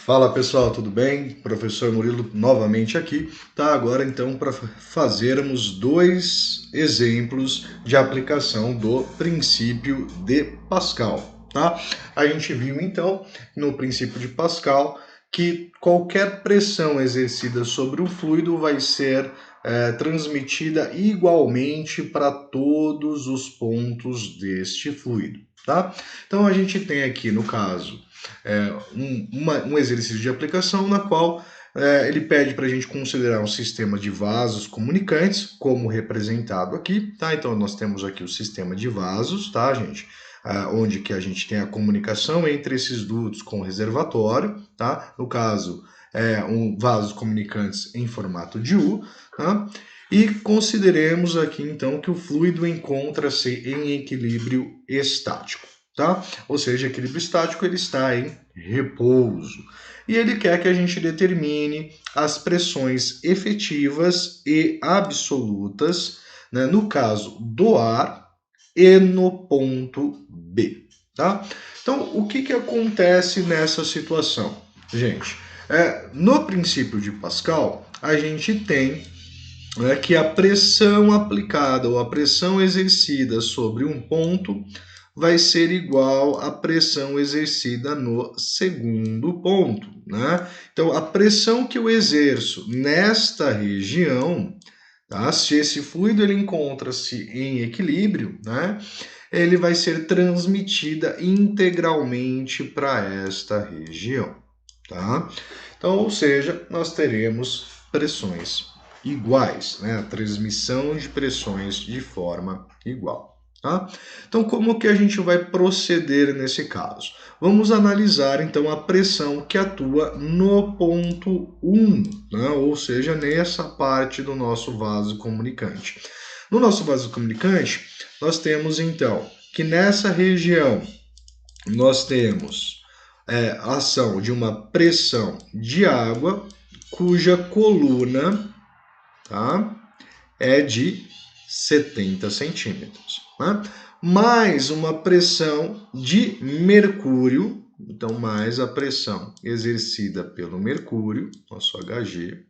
Fala pessoal, tudo bem? Professor Murilo novamente aqui, tá? Agora então para fazermos dois exemplos de aplicação do princípio de Pascal, tá? A gente viu então no princípio de Pascal que qualquer pressão exercida sobre um fluido vai ser transmitida igualmente para todos os pontos deste fluido, tá? Então a gente tem aqui no caso um exercício de aplicação na qual ele pede para a gente considerar um sistema de vasos comunicantes, como representado aqui, tá? Então nós temos aqui o sistema de vasos, tá, gente? Onde que a gente tem a comunicação entre esses dutos com o reservatório, tá? No caso, vasos comunicantes em formato de U, tá? E consideremos aqui então que o fluido encontra-se em equilíbrio estático, tá? Ou seja, equilíbrio estático ele está em repouso. E ele quer que a gente determine as pressões efetivas e absolutas, né, no caso do ar e no ponto B, tá? Então, o que acontece nessa situação? Gente, no princípio de Pascal, a gente tem que a pressão aplicada ou a pressão exercida sobre um ponto vai ser igual à pressão exercida no segundo ponto, né? Então, a pressão que eu exerço nesta região, tá? Se esse fluido ele encontra-se em equilíbrio, né? Ele vai ser transmitida integralmente para esta região, tá? Então, ou seja, nós teremos pressões iguais, né? A transmissão de pressões de forma igual. Tá? Então, como que a gente vai proceder nesse caso? Vamos analisar, então, a pressão que atua no ponto 1, né? Ou seja, nessa parte do nosso vaso comunicante. No nosso vaso comunicante, nós temos, então, que nessa região nós temos a ação de uma pressão de água cuja coluna, tá, é de 70 centímetros, né? Mais uma pressão de mercúrio, então mais a pressão exercida pelo mercúrio, nosso Hg,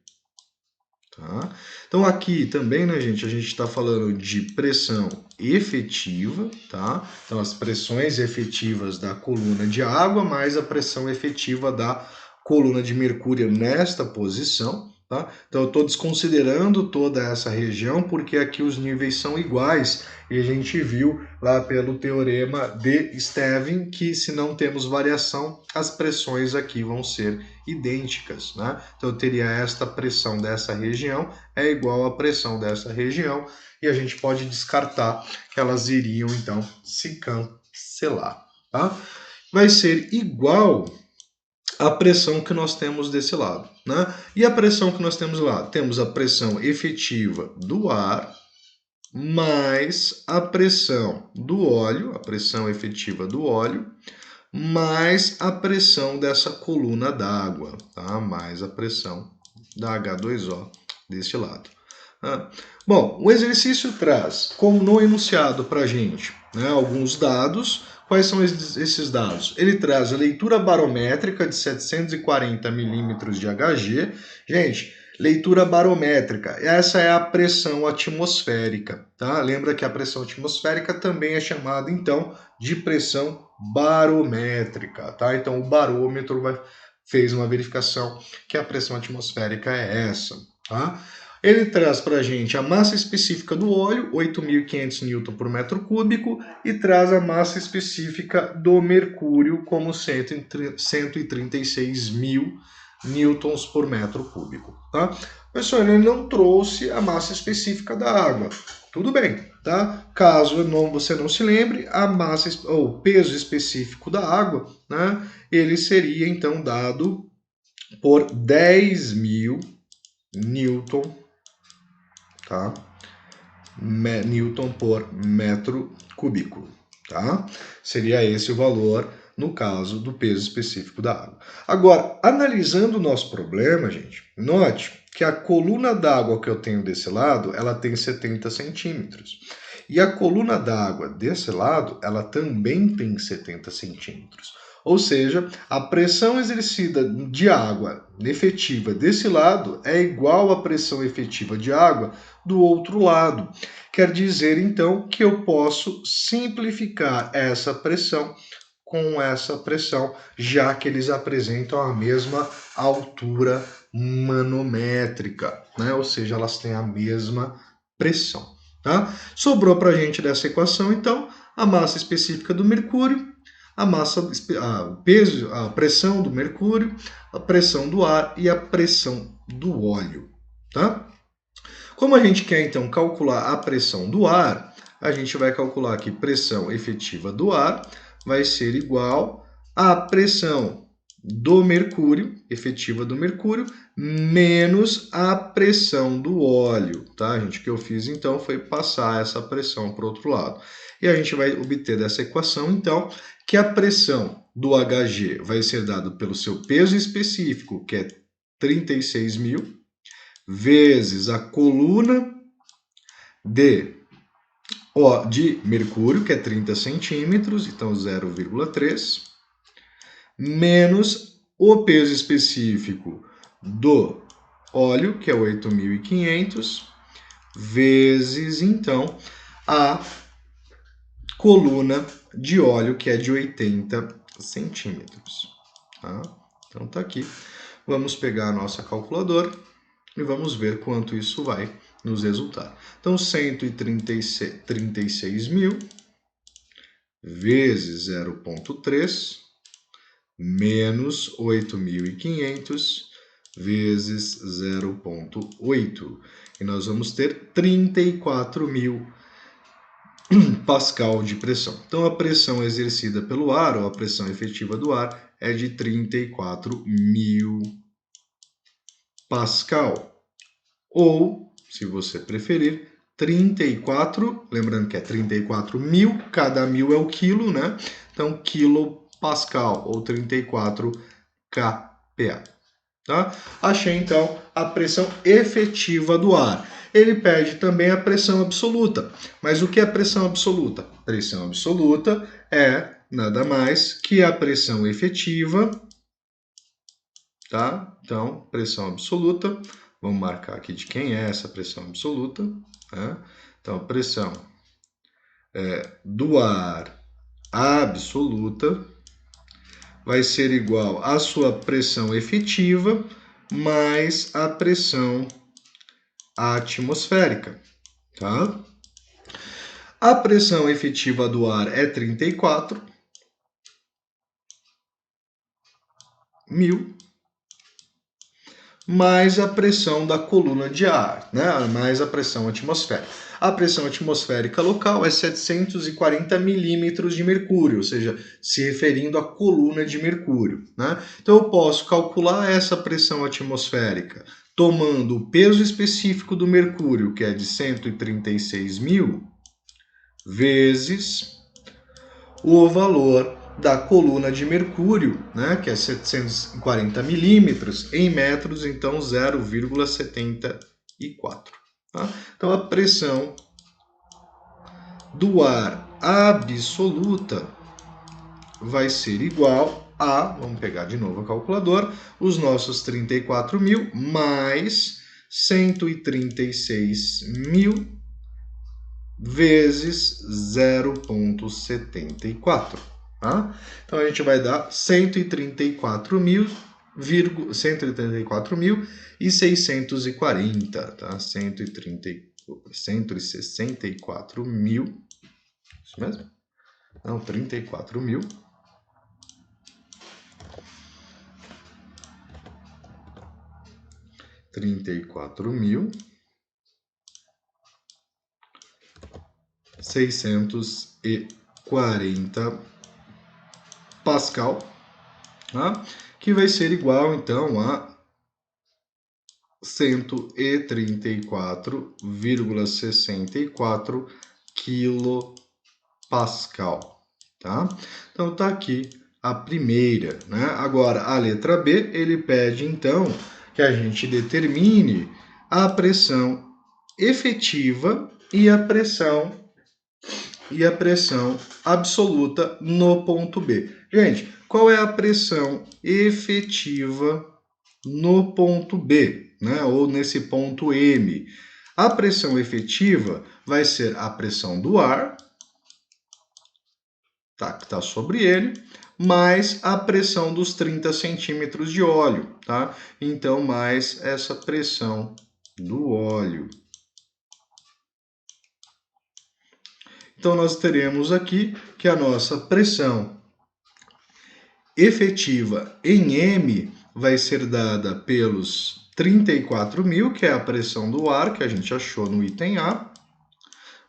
tá? Então aqui também, né, gente, a gente está falando de pressão efetiva, tá? Então as pressões efetivas da coluna de água mais a pressão efetiva da coluna de mercúrio nesta posição, tá? Então eu estou desconsiderando toda essa região porque aqui os níveis são iguais e a gente viu lá pelo teorema de Stevin que se não temos variação, as pressões aqui vão ser idênticas, né? Então eu teria esta pressão dessa região é igual à pressão dessa região e a gente pode descartar que elas iriam então se cancelar, tá? Vai ser igual à pressão que nós temos desse lado, né? E a pressão que nós temos lá? Temos a pressão efetiva do ar mais a pressão do óleo, a pressão efetiva do óleo, mais a pressão dessa coluna d'água, tá? Mais a pressão da H2O deste lado. Tá? Bom, o exercício traz, como no enunciado para a gente, né, alguns dados. Quais são esses dados? Ele traz a leitura barométrica de 740 milímetros de Hg. Gente, leitura barométrica, essa é a pressão atmosférica, tá? Lembra que a pressão atmosférica também é chamada, então, de pressão barométrica, tá? Então, o barômetro fez uma verificação que a pressão atmosférica é essa, tá? Ele traz para a gente a massa específica do óleo, 8.500 Newton por metro cúbico, e traz a massa específica do mercúrio como 136 mil newtons por metro cúbico, tá? Pessoal, ele não trouxe a massa específica da água. Tudo bem, tá? Caso você não se lembre, a massa ou o peso específico da água, né? Ele seria então dado por 10.000 Newton, tá? Newton por metro cúbico, tá? Seria esse o valor no caso do peso específico da água. Agora, analisando o nosso problema, gente, note que a coluna d'água que eu tenho desse lado, ela tem 70 centímetros. E a coluna d'água desse lado, ela também tem 70 centímetros. Ou seja, a pressão exercida de água efetiva desse lado é igual à pressão efetiva de água do outro lado. Quer dizer, então, que eu posso simplificar essa pressão com essa pressão, já que eles apresentam a mesma altura manométrica, né? Ou seja, elas têm a mesma pressão. Tá? Sobrou para a gente dessa equação, então, a massa específica do mercúrio, a pressão do mercúrio, a pressão do ar e a pressão do óleo. Tá? Como a gente quer, então, calcular a pressão do ar, a gente vai calcular aqui pressão efetiva do ar vai ser igual à pressão do mercúrio, efetiva do mercúrio, menos a pressão do óleo, tá, gente? O que eu fiz, então, foi passar essa pressão para o outro lado. E a gente vai obter dessa equação, então, que a pressão do Hg vai ser dada pelo seu peso específico, que é 36.000, vezes a coluna de mercúrio, que é 30 centímetros, então 0,3, menos o peso específico do óleo, que é 8.500, vezes, então, a coluna de óleo, que é de 80 centímetros. Tá? Então, tá aqui. Vamos pegar a nossa calculadora e vamos ver quanto isso vai nos resultar. Então, 136.000 vezes 0,3 menos 8.500 vezes 0,8. E nós vamos ter 34.000 pascal de pressão. Então, a pressão exercida pelo ar, ou a pressão efetiva do ar, é de 34.000 pascal. Ou, se você preferir, 34, lembrando que é 34.000, cada mil é o quilo, né? Então, quilopascal, ou 34 kPa. Tá? Achei, então, a pressão efetiva do ar. Ele pede também a pressão absoluta. Mas o que é pressão absoluta? Pressão absoluta é nada mais que a pressão efetiva, tá? Então, pressão absoluta. Vamos marcar aqui de quem é essa pressão absoluta. Né? Então, a pressão do ar absoluta vai ser igual à sua pressão efetiva mais a pressão atmosférica. Tá? A pressão efetiva do ar é 34.000 mais a pressão da coluna de ar, né? Mais a pressão atmosférica. A pressão atmosférica local é 740 milímetros de mercúrio, ou seja, se referindo à coluna de mercúrio. Né? Então eu posso calcular essa pressão atmosférica tomando o peso específico do mercúrio, que é de 136.000, vezes o valor da coluna de mercúrio, né, que é 740 milímetros, em metros, então 0,74. Tá? Então, a pressão do ar absoluta vai ser igual a, vamos pegar de novo a calculadora, os nossos 34.000 mais 136.000 vezes 0,74. Tá? Então, a gente vai dar 134.640, tá? 164.000, isso mesmo? Não, 34.000. 640 pascal, tá? Que vai ser igual, então, a 134,64 quilopascal, tá? Então, tá aqui a primeira, né? Agora, a letra B, ele pede, então, que a gente determine a pressão efetiva e a pressão e a pressão absoluta no ponto B. Gente, qual é a pressão efetiva no ponto B, né? Ou nesse ponto M? A pressão efetiva vai ser a pressão do ar, tá, que está sobre ele, mais a pressão dos 30 centímetros de óleo, tá? Então, mais essa pressão do óleo. Então, nós teremos aqui que a nossa pressão efetiva em M vai ser dada pelos 34.000, que é a pressão do ar, que a gente achou no item A,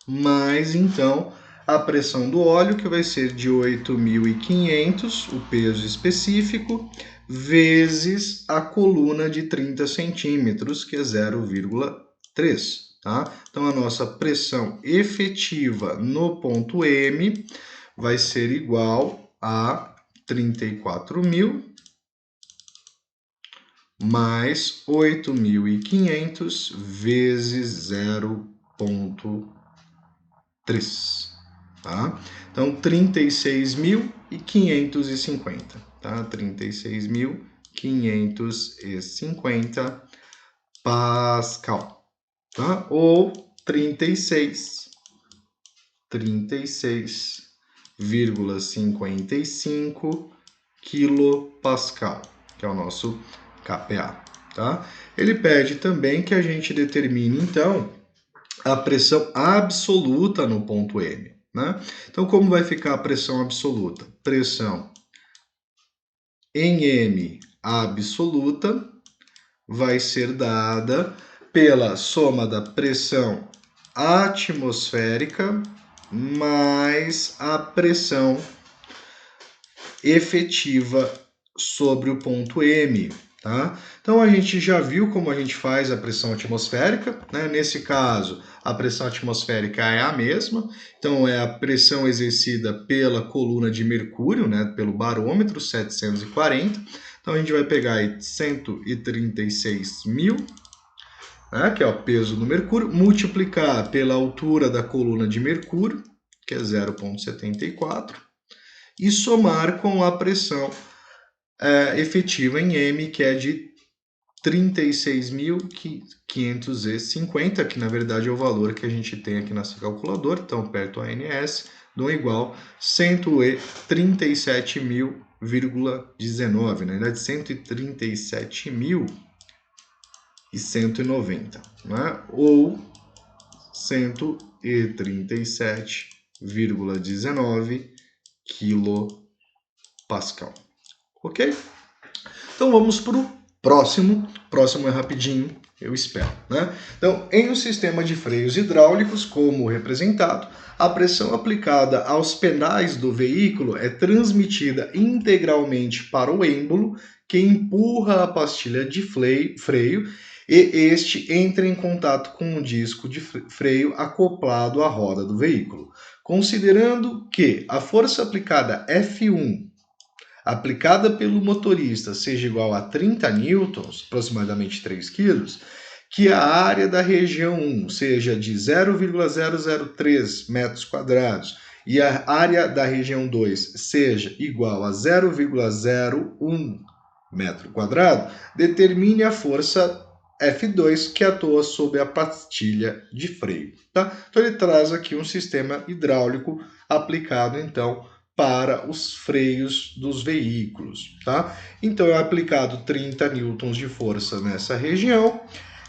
mais, então, a pressão do óleo, que vai ser de 8.500, o peso específico, vezes a coluna de 30 centímetros, que é 0,3. Tá? Então, a nossa pressão efetiva no ponto M vai ser igual a 34.000 mais 8.500 vezes 0,3. Tá? Então, 36.550. Tá? 36.550 Pascal. Tá? Ou 36,55 quilopascal, que é o nosso kPa. Tá? Ele pede também que a gente determine, então, a pressão absoluta no ponto M. Né? Então, como vai ficar a pressão absoluta? Pressão em M absoluta vai ser dada pela soma da pressão atmosférica mais a pressão efetiva sobre o ponto M. Tá? Então, a gente já viu como a gente faz a pressão atmosférica, né? Nesse caso, a pressão atmosférica é a mesma, então é a pressão exercida pela coluna de mercúrio, né? Pelo barômetro, 740. Então, a gente vai pegar aí 136.000, né? Que é o peso do mercúrio, multiplicar pela altura da coluna de mercúrio, que é 0,74, e somar com a pressão efetiva em M, que é de 36.550, que na verdade é o valor que a gente tem aqui nessa calculadora. Então, perto a ANS, dão igual 137.000,19, na verdade 137.190, né? Ou 137,19 quilopascal. Ok? Então vamos para o próximo. Próximo é rapidinho, eu espero. Né? Então, em um sistema de freios hidráulicos, como representado, a pressão aplicada aos pedais do veículo é transmitida integralmente para o êmbolo, que empurra a pastilha de freio, e este entra em contato com o disco de freio acoplado à roda do veículo. Considerando que a força aplicada F1 aplicada pelo motorista seja igual a 30 newtons, aproximadamente 3 kg, que a área da região 1 seja de 0,003 metros quadrados e a área da região 2 seja igual a 0,01 metro quadrado, determine a força F2 que atua sobre a pastilha de freio. Tá? Então ele traz aqui um sistema hidráulico aplicado, então, para os freios dos veículos. Tá? Então é aplicado 30 newtons de força nessa região.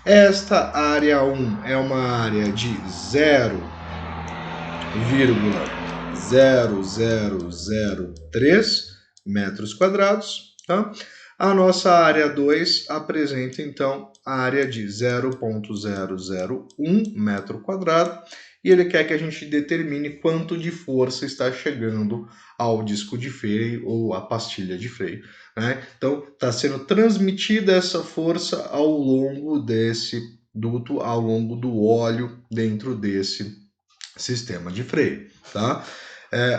Esta área 1 é uma área de 0,0003 metros quadrados. Tá? A nossa área 2 apresenta, então, a área de 0,001 metro quadrado, e ele quer que a gente determine quanto de força está chegando ao disco de freio ou à pastilha de freio. Né? Então, está sendo transmitida essa força ao longo desse duto, ao longo do óleo dentro desse sistema de freio. Tá?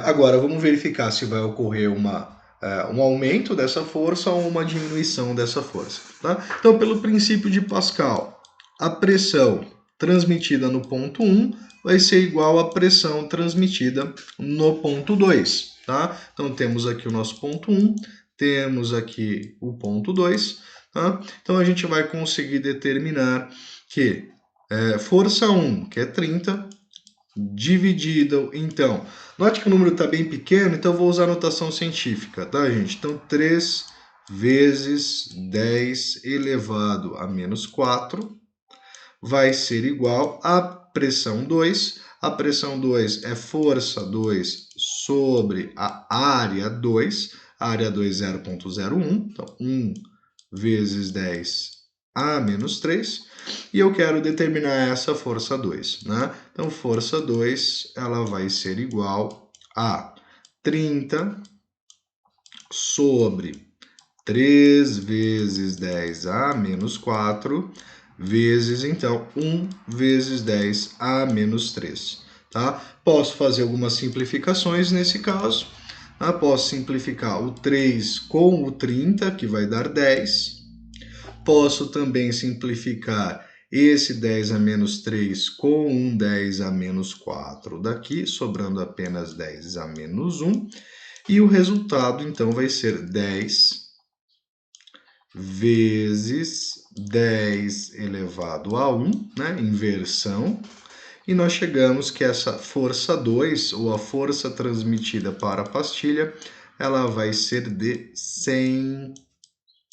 Agora, vamos verificar se vai ocorrer um aumento dessa força ou uma diminuição dessa força. Tá? Então, pelo princípio de Pascal, a pressão transmitida no ponto 1 vai ser igual à pressão transmitida no ponto 2, tá? Então, temos aqui o nosso ponto 1, temos aqui o ponto 2, tá? Então, a gente vai conseguir determinar que força 1, que é 30, dividido, então, note que o número está bem pequeno, então eu vou usar a notação científica, tá, gente? Então, 3 vezes 10 elevado a menos 4 vai ser igual à pressão 2. A pressão 2 é força 2 sobre a área 2. A área 2 é 0,01. Então, 1 vezes 10 a menos 3. E eu quero determinar essa força 2, né? Então, força 2 ela vai ser igual a 30 sobre 3 vezes 10 a menos 4, vezes, então, 1 vezes 10 a menos 3. Tá? Posso fazer algumas simplificações nesse caso. Tá? Posso simplificar o 3 com o 30, que vai dar 10. Posso também simplificar esse 10 a menos 3 com um 10 a menos 4 daqui, sobrando apenas 10 a menos 1. E o resultado, então, vai ser 10 vezes 10 elevado a 1, né? Inversão. E nós chegamos que essa força 2, ou a força transmitida para a pastilha, ela vai ser de 100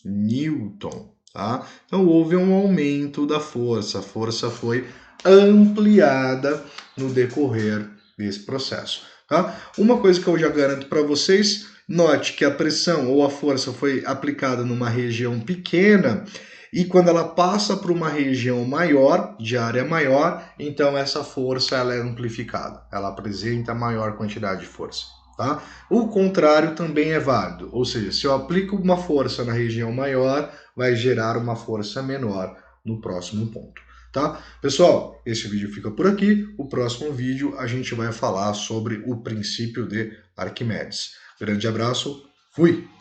newton. Tá? Então, houve um aumento da força, a força foi ampliada no decorrer desse processo. Tá? Uma coisa que eu já garanto para vocês, note que a pressão ou a força foi aplicada numa região pequena e quando ela passa para uma região maior, de área maior, então essa força ela é amplificada, ela apresenta maior quantidade de força. Tá? O contrário também é válido, ou seja, se eu aplico uma força na região maior, vai gerar uma força menor no próximo ponto. Tá? Pessoal, esse vídeo fica por aqui. O próximo vídeo a gente vai falar sobre o princípio de Arquimedes. Grande abraço, fui!